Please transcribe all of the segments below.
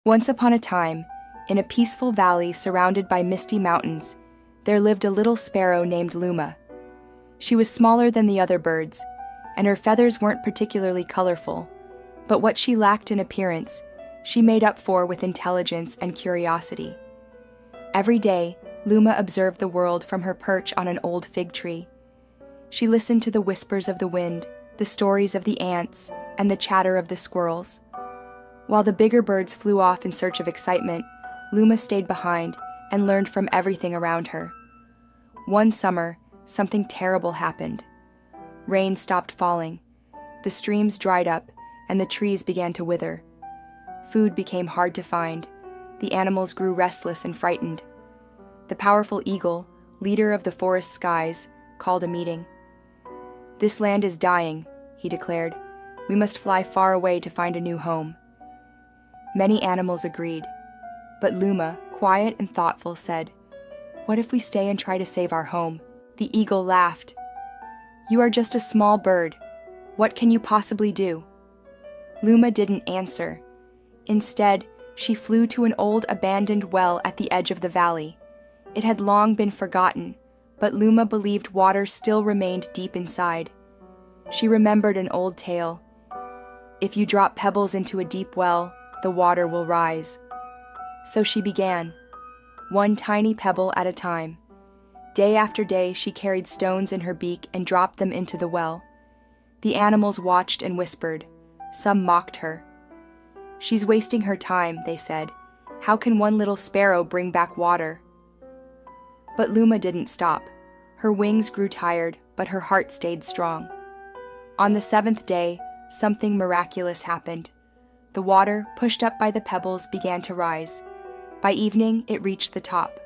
Once upon a time, in a peaceful valley surrounded by misty mountains, there lived a little sparrow named Luma. She was smaller than the other birds, and her feathers weren't particularly colorful, but what she lacked in appearance, she made up for with intelligence and curiosity. Every day, Luma observed the world from her perch on an old fig tree. She listened to the whispers of the wind, the stories of the ants, and the chatter of the squirrels. While the bigger birds flew off in search of excitement, Luma stayed behind and learned from everything around her. One summer, something terrible happened. Rain stopped falling, the streams dried up, and the trees began to wither. Food became hard to find. The animals grew restless and frightened. The powerful eagle, leader of the forest skies, called a meeting. "This land is dying," he declared. "We must fly far away to find a new home." Many animals agreed, but Luma, quiet and thoughtful, said, "What if we stay and try to save our home?" The eagle laughed. "You are just a small bird. What can you possibly do?" Luma didn't answer. Instead, she flew to an old abandoned well at the edge of the valley. It had long been forgotten, but Luma believed water still remained deep inside. She remembered an old tale. If you drop pebbles into a deep well, the water will rise. So she began, one tiny pebble at a time. Day after day, she carried stones in her beak and dropped them into the well. The animals watched and whispered. Some mocked her. "She's wasting her time," they said. "How can one little sparrow bring back water?" But Luma didn't stop. Her wings grew tired, but her heart stayed strong. On the 7th day, something miraculous happened. The water, pushed up by the pebbles, began to rise. By evening, it reached the top.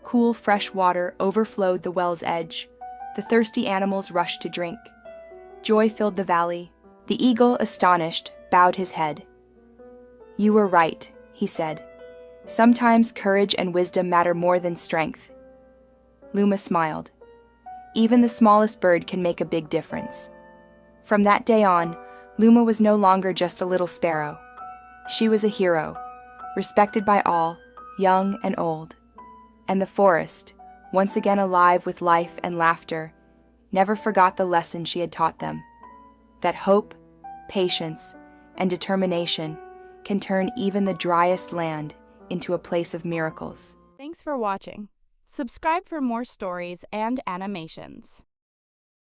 Cool, fresh water overflowed the well's edge. The thirsty animals rushed to drink. Joy filled the valley. The eagle, astonished, bowed his head. "You were right," he said. "Sometimes courage and wisdom matter more than strength." Luma smiled. Even the smallest bird can make a big difference. From that day on, Luma was no longer just a little sparrow. She was a hero, respected by all, young and old. And the forest, once again alive with life and laughter, never forgot the lesson she had taught them, that hope, patience, and determination can turn even the driest land into a place of miracles. Thanks for watching. Subscribe for more stories and animations.